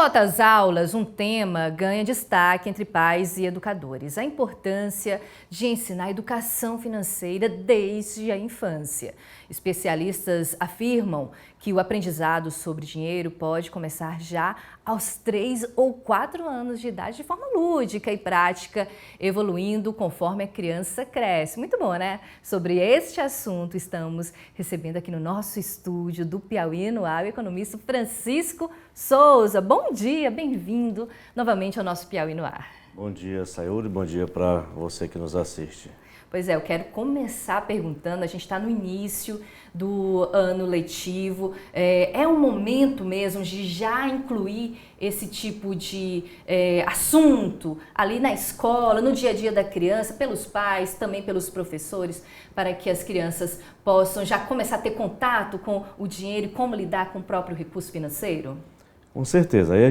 volta às aulas, um tema ganha destaque entre pais e educadores: a importância de ensinar educação financeira desde a infância. Especialistas afirmam que o aprendizado sobre dinheiro pode começar já aos 3 ou 4 anos de idade, de forma lúdica e prática, evoluindo conforme a criança cresce. Muito bom, né? Sobre este assunto, estamos recebendo aqui no nosso estúdio do Piauí no Ar o economista Francisco Souza. Bom dia, bem-vindo novamente ao nosso Piauí no Ar. Bom dia, Sayuri, bom dia para você que nos assiste. Pois é, eu quero começar perguntando, a gente está no início do ano letivo, é um momento mesmo de já incluir esse tipo de assunto ali na escola, no dia a dia da criança, pelos pais, também pelos professores, para que as crianças possam já começar a ter contato com o dinheiro e como lidar com o próprio recurso financeiro? Com certeza, aí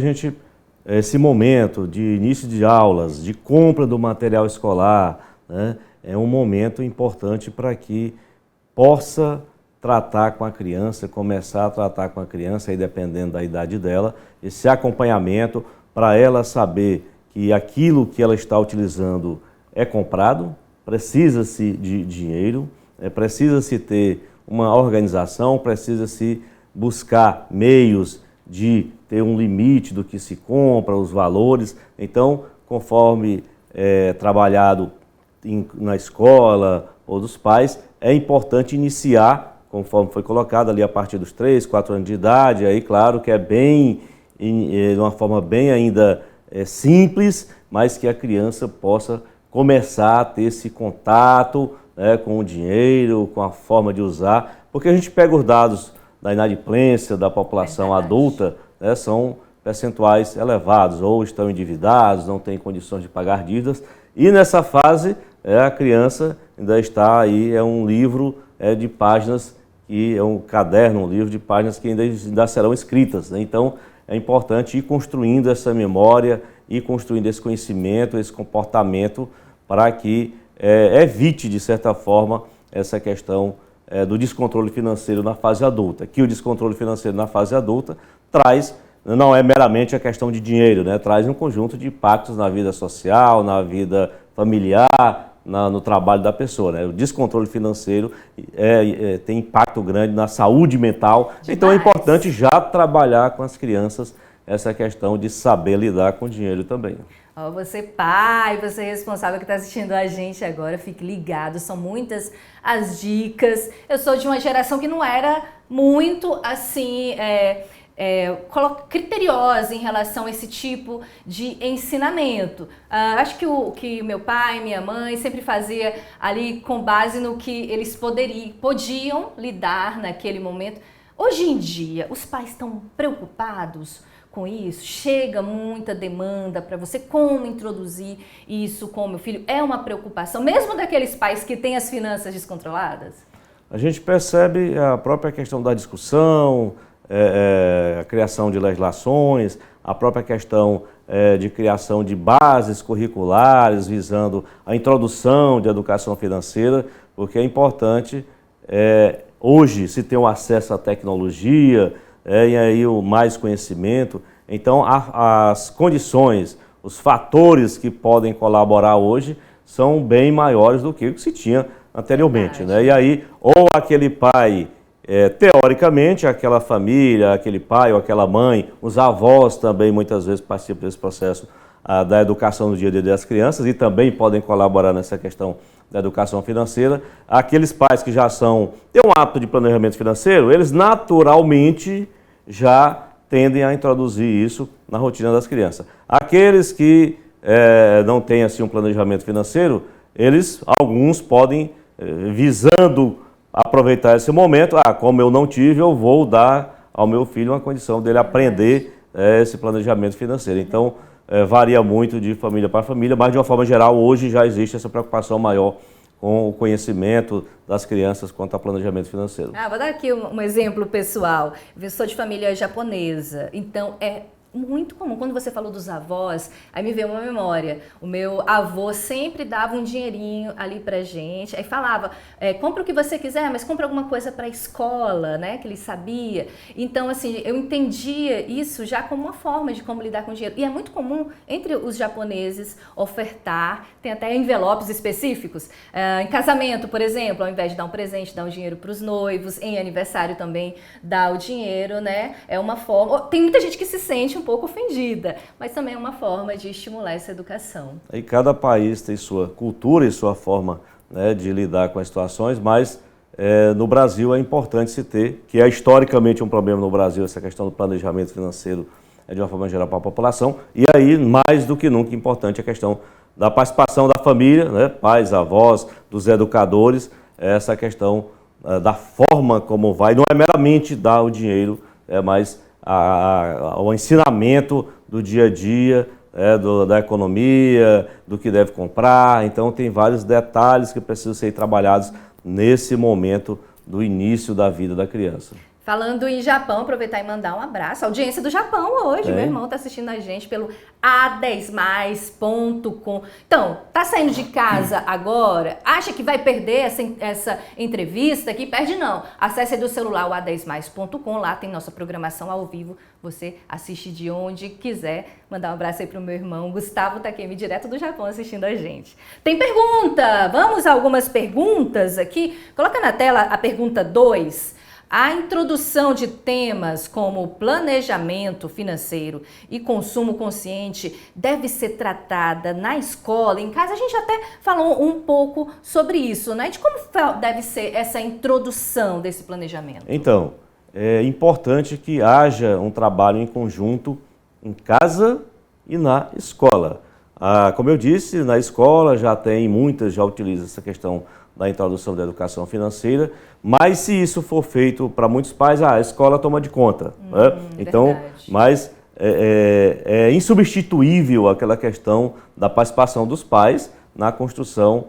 esse momento de início de aulas, de compra do material escolar, né, é um momento importante para que possa tratar com a criança, começar a tratar com a criança, aí dependendo da idade dela, esse acompanhamento para ela saber que aquilo que ela está utilizando é comprado, precisa-se de dinheiro, precisa-se ter uma organização, precisa-se buscar meios de ter um limite do que se compra, os valores. Então, conforme trabalhado na escola ou dos pais, é importante iniciar, conforme foi colocado ali, a partir dos 3, 4 anos de idade. Aí, claro que é de uma forma bem ainda simples, mas que a criança possa começar a ter esse contato, né, com o dinheiro, com a forma de usar, porque a gente pega os dados da inadimplência da população adulta, né, são percentuais elevados, ou estão endividados, não têm condições de pagar dívidas, e nessa fase a criança ainda está aí, é um livro de páginas, que é um caderno, um livro de páginas que ainda serão escritas, né? Então é importante ir construindo essa memória, ir construindo esse conhecimento, esse comportamento, para que evite, de certa forma, essa questão do descontrole financeiro na fase adulta. Que o descontrole financeiro na fase adulta traz, não é meramente a questão de dinheiro, né? Traz um conjunto de impactos na vida social, na vida familiar, no trabalho da pessoa, né? O descontrole financeiro tem impacto grande na saúde mental. Demais. Então é importante já trabalhar com as crianças essa questão de saber lidar com o dinheiro também. Você pai, você responsável que está assistindo a gente agora, fique ligado, são muitas as dicas. Eu sou de uma geração que não era muito assim criteriosa em relação a esse tipo de ensinamento. Acho que o que meu pai e minha mãe sempre fazia ali com base no que eles podiam lidar naquele momento. Hoje em dia, os pais estão preocupados com isso? Chega muita demanda para você, como introduzir isso com o meu filho? É uma preocupação, mesmo daqueles pais que têm as finanças descontroladas? A gente percebe a própria questão da discussão, a criação de legislações, a própria questão de criação de bases curriculares visando a introdução de educação financeira, porque é importante hoje se ter um acesso à tecnologia, e aí o mais conhecimento. Então as condições, os fatores que podem colaborar hoje são bem maiores do que o que se tinha anteriormente, né? E aí, ou aquele pai, teoricamente, aquela família, aquele pai ou aquela mãe, os avós também muitas vezes participam desse processo da educação no dia a dia das crianças e também podem colaborar nessa questão da educação financeira. Aqueles pais que já têm um hábito de planejamento financeiro, eles naturalmente já tendem a introduzir isso na rotina das crianças. Aqueles que não têm assim um planejamento financeiro, alguns podem, visando aproveitar esse momento, como eu não tive, eu vou dar ao meu filho uma condição dele aprender esse planejamento financeiro. Então, varia muito de família para família, mas de uma forma geral, hoje já existe essa preocupação maior com o conhecimento das crianças quanto ao planejamento financeiro. Vou dar aqui um exemplo pessoal. Eu sou de família japonesa, então é muito comum. Quando você falou dos avós, aí me veio uma memória. O meu avô sempre dava um dinheirinho ali pra gente, aí falava, compra o que você quiser, mas compra alguma coisa pra escola, né, que ele sabia. Então, assim, eu entendia isso já como uma forma de como lidar com dinheiro. E é muito comum entre os japoneses ofertar, tem até envelopes específicos. Em casamento, por exemplo, ao invés de dar um presente, dar um dinheiro pros noivos, em aniversário também dá o dinheiro, né? É uma forma... Tem muita gente que se sente um pouco ofendida, mas também é uma forma de estimular essa educação. E cada país tem sua cultura e sua forma, né, de lidar com as situações, mas no Brasil é importante se ter, que é historicamente um problema no Brasil, essa questão do planejamento financeiro de uma forma geral para a população, e aí mais do que nunca importante a questão da participação da família, né, pais, avós, dos educadores, essa questão da forma como vai, não é meramente dar o dinheiro, mas o ensinamento do dia a dia, da economia, do que deve comprar. Então tem vários detalhes que precisam ser trabalhados nesse momento do início da vida da criança. Falando em Japão, aproveitar e mandar um abraço. A audiência do Japão hoje, meu irmão está assistindo a gente pelo a10mais.com. Então, tá saindo de casa agora? Acha que vai perder essa entrevista aqui? Perde não. Acesse do celular o a10mais.com, lá tem nossa programação ao vivo. Você assiste de onde quiser. Mandar um abraço aí pro meu irmão Gustavo Takemi, direto do Japão, assistindo a gente. Tem pergunta! Vamos a algumas perguntas aqui. Coloca na tela a pergunta 2. A introdução de temas como planejamento financeiro e consumo consciente deve ser tratada na escola, em casa. A gente até falou um pouco sobre isso, né? De como deve ser essa introdução desse planejamento. Então, é importante que haja um trabalho em conjunto em casa e na escola. Como eu disse, na escola já utiliza essa questão da introdução da educação financeira, mas se isso for feito para muitos pais, a escola toma de conta. Né? Então, mas é insubstituível aquela questão da participação dos pais na construção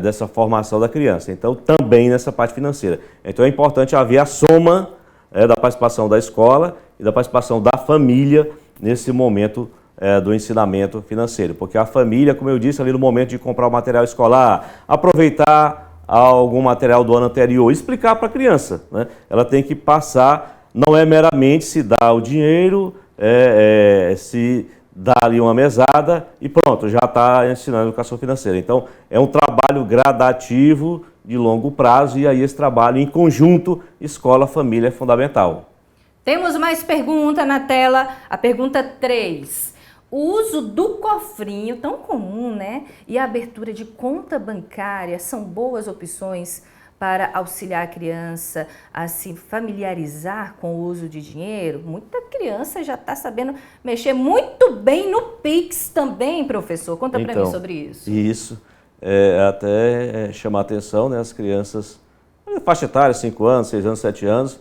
dessa formação da criança. Então, também nessa parte financeira. Então, é importante haver a soma da participação da escola e da participação da família nesse momento do ensinamento financeiro, porque a família, como eu disse, ali no momento de comprar o material escolar, aproveitar algum material do ano anterior, explicar para a criança, né? Ela tem que passar, não é meramente se dá o dinheiro, se dá ali uma mesada e pronto, já está ensinando educação financeira. Então, é um trabalho gradativo, de longo prazo, e aí esse trabalho em conjunto, escola-família, é fundamental. Temos mais pergunta na tela, a pergunta 3. O uso do cofrinho, tão comum, né? E a abertura de conta bancária são boas opções para auxiliar a criança a se familiarizar com o uso de dinheiro? Muita criança já está sabendo mexer muito bem no Pix também, professor. Conta para mim sobre isso. Isso. Até chamar a atenção, né? As crianças, faixa etária, 5 anos, 6 anos, 7 anos,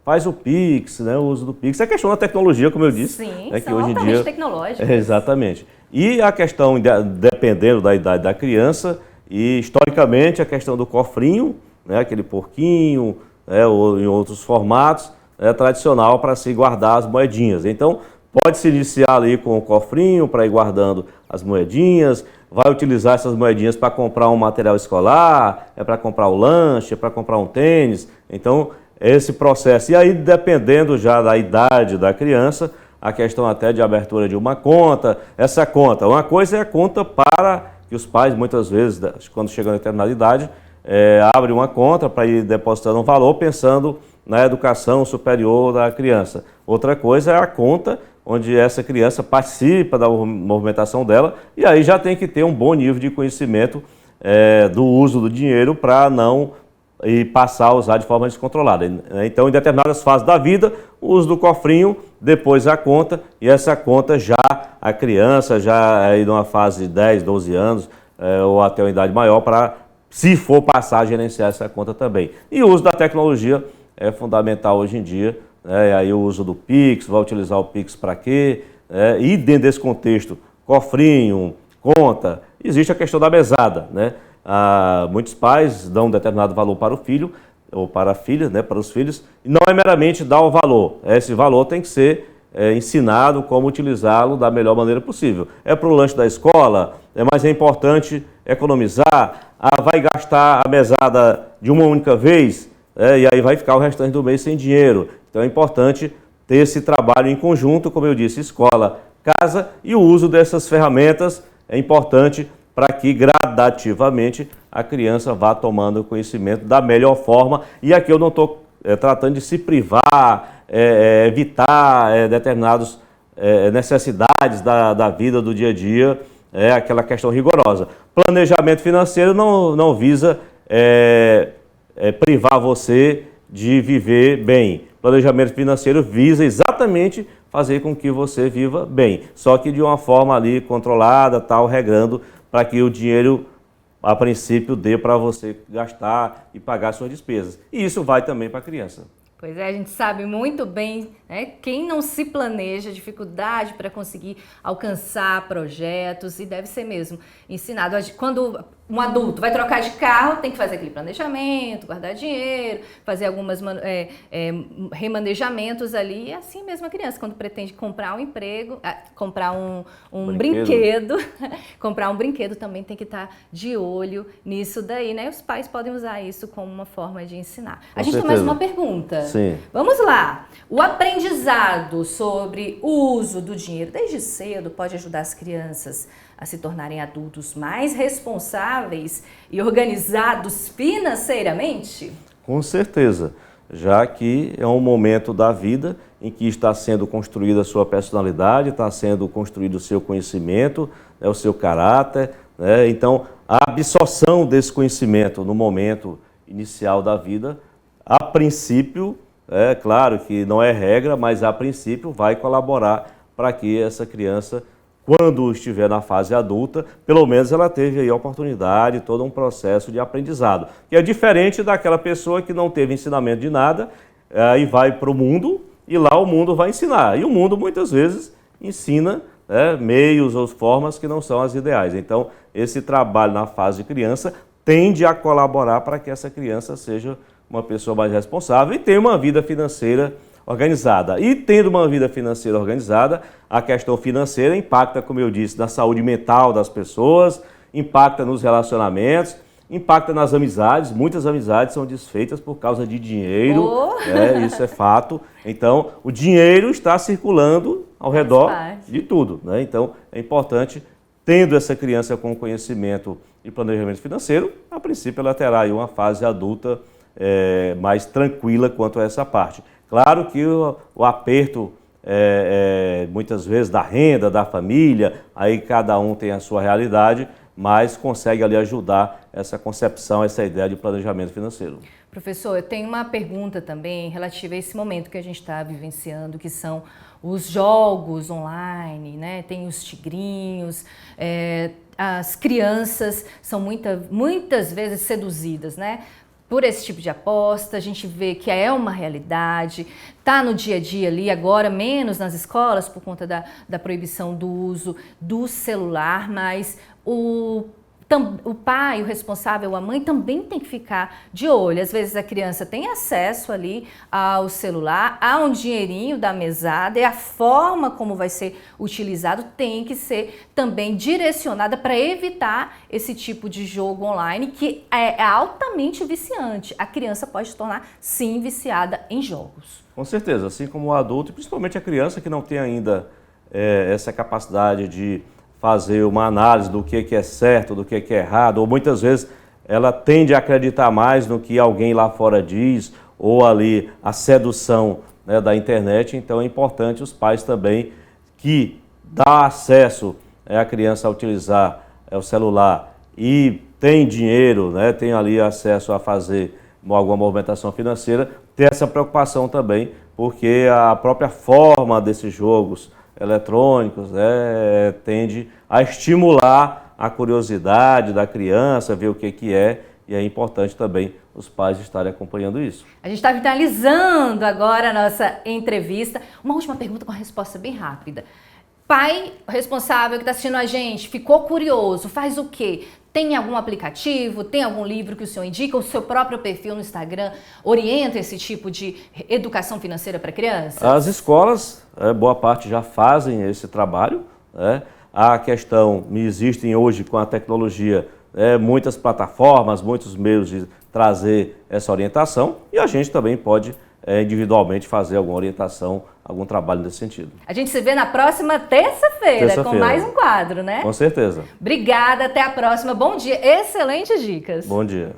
faz o Pix, né, o uso do Pix. É questão da tecnologia, como eu disse. Sim, que são hoje em altamente dia, tecnológicas. Exatamente. E a questão, dependendo da idade da criança, e historicamente a questão do cofrinho, né, aquele porquinho, ou em outros formatos, é tradicional para se guardar as moedinhas. Então, pode se iniciar ali com o cofrinho para ir guardando as moedinhas, vai utilizar essas moedinhas para comprar um material escolar, para comprar o lanche, para comprar um tênis. Então, esse processo. E aí, dependendo já da idade da criança, a questão até de abertura de uma conta, essa conta. Uma coisa é a conta para que os pais, muitas vezes, quando chegam a determinada idade, abrem uma conta para ir depositando um valor pensando na educação superior da criança. Outra coisa é a conta onde essa criança participa da movimentação dela e aí já tem que ter um bom nível de conhecimento do uso do dinheiro para não passar a usar de forma descontrolada. Então, em determinadas fases da vida, o uso do cofrinho, depois a conta, e essa conta já, a criança já aí numa fase de 10, 12 anos, ou até uma idade maior, para, se for passar a gerenciar essa conta também. E o uso da tecnologia é fundamental hoje em dia, né? Aí o uso do Pix, vai utilizar o Pix para quê? E dentro desse contexto, cofrinho, conta, existe a questão da mesada, né? Muitos pais dão um determinado valor para o filho ou para a filha, né, para os filhos, e não é meramente dar o valor. Esse valor tem que ser ensinado como utilizá-lo da melhor maneira possível. É para o lanche da escola, mas é importante economizar. Vai gastar a mesada de uma única vez, e aí vai ficar o restante do mês sem dinheiro. Então é importante ter esse trabalho em conjunto, como eu disse, escola, casa, e o uso dessas ferramentas é importante para que gradativamente a criança vá tomando conhecimento da melhor forma. E aqui eu não estou tratando de se privar, evitar determinadas necessidades da vida do dia a dia, aquela questão rigorosa. Planejamento financeiro não visa privar você de viver bem. Planejamento financeiro visa exatamente fazer com que você viva bem, só que de uma forma ali controlada, tal, regrando, para que o dinheiro, a princípio, dê para você gastar e pagar suas despesas. E isso vai também para a criança. Pois é, a gente sabe muito bem, né, quem não se planeja, dificuldade para conseguir alcançar projetos, e deve ser mesmo ensinado. Quando um adulto vai trocar de carro, tem que fazer aquele planejamento, guardar dinheiro, fazer algumas remanejamentos ali, e assim mesmo a criança, quando pretende comprar um emprego, comprar um brinquedo, comprar um brinquedo, também tem que estar de olho nisso daí, né? Os pais podem usar isso como uma forma de ensinar. A gente tem mais uma pergunta. Sim. Vamos lá. O aprendizado sobre o uso do dinheiro desde cedo pode ajudar as crianças a se tornarem adultos mais responsáveis e organizados financeiramente? Com certeza, já que é um momento da vida em que está sendo construída a sua personalidade, está sendo construído o seu conhecimento, o seu caráter, né? Então, a absorção desse conhecimento no momento inicial da vida, a princípio, é claro que não é regra, mas a princípio vai colaborar para que essa criança, quando estiver na fase adulta, pelo menos ela teve aí a oportunidade, todo um processo de aprendizado, que é diferente daquela pessoa que não teve ensinamento de nada e vai para o mundo, e lá o mundo vai ensinar. E o mundo muitas vezes ensina meios ou formas que não são as ideais. Então, esse trabalho na fase de criança tende a colaborar para que essa criança seja uma pessoa mais responsável e tenha uma vida financeira organizada. E tendo uma vida financeira organizada, a questão financeira impacta, como eu disse, na saúde mental das pessoas, impacta nos relacionamentos, impacta nas amizades. Muitas amizades são desfeitas por causa de dinheiro, isso é fato. Então, o dinheiro está circulando ao redor de tudo, né? Então, é importante, tendo essa criança com conhecimento e planejamento financeiro, a princípio ela terá aí uma fase adulta mais tranquila quanto a essa parte. Claro que o aperto, muitas vezes, da renda, da família, aí cada um tem a sua realidade, mas consegue ali ajudar essa concepção, essa ideia de planejamento financeiro. Professor, eu tenho uma pergunta também relativa a esse momento que a gente está vivenciando, que são os jogos online, né? Tem os tigrinhos, as crianças são muitas vezes seduzidas, né? Por esse tipo de aposta, a gente vê que é uma realidade, está no dia a dia ali, agora menos nas escolas por conta da proibição do uso do celular, mas o pai, o responsável, a mãe também tem que ficar de olho. Às vezes a criança tem acesso ali ao celular, há um dinheirinho da mesada e a forma como vai ser utilizado tem que ser também direcionada para evitar esse tipo de jogo online que é altamente viciante. A criança pode se tornar, sim, viciada em jogos. Com certeza, assim como o adulto, e principalmente a criança que não tem ainda essa capacidade de fazer uma análise do que é certo, do que é errado, ou muitas vezes ela tende a acreditar mais no que alguém lá fora diz, ou ali a sedução, né, da internet. Então é importante os pais também que dá acesso a criança a utilizar o celular e tem dinheiro, né, tem ali acesso a fazer alguma movimentação financeira, ter essa preocupação também, porque a própria forma desses jogos eletrônicos, tende a estimular a curiosidade da criança, ver o que é, e é importante também os pais estarem acompanhando isso. A gente está finalizando agora a nossa entrevista. Uma última pergunta com a resposta bem rápida. Pai responsável que está assistindo a gente, ficou curioso, faz o quê? Tem algum aplicativo, tem algum livro que o senhor indica? O seu próprio perfil no Instagram orienta esse tipo de educação financeira para crianças? As escolas, boa parte já fazem esse trabalho, né? A questão, existem hoje com a tecnologia muitas plataformas, muitos meios de trazer essa orientação e a gente também pode individualmente fazer alguma orientação, algum trabalho nesse sentido. A gente se vê na próxima terça-feira com mais um quadro, né? Com certeza. Obrigada, até a próxima. Bom dia, excelentes dicas. Bom dia.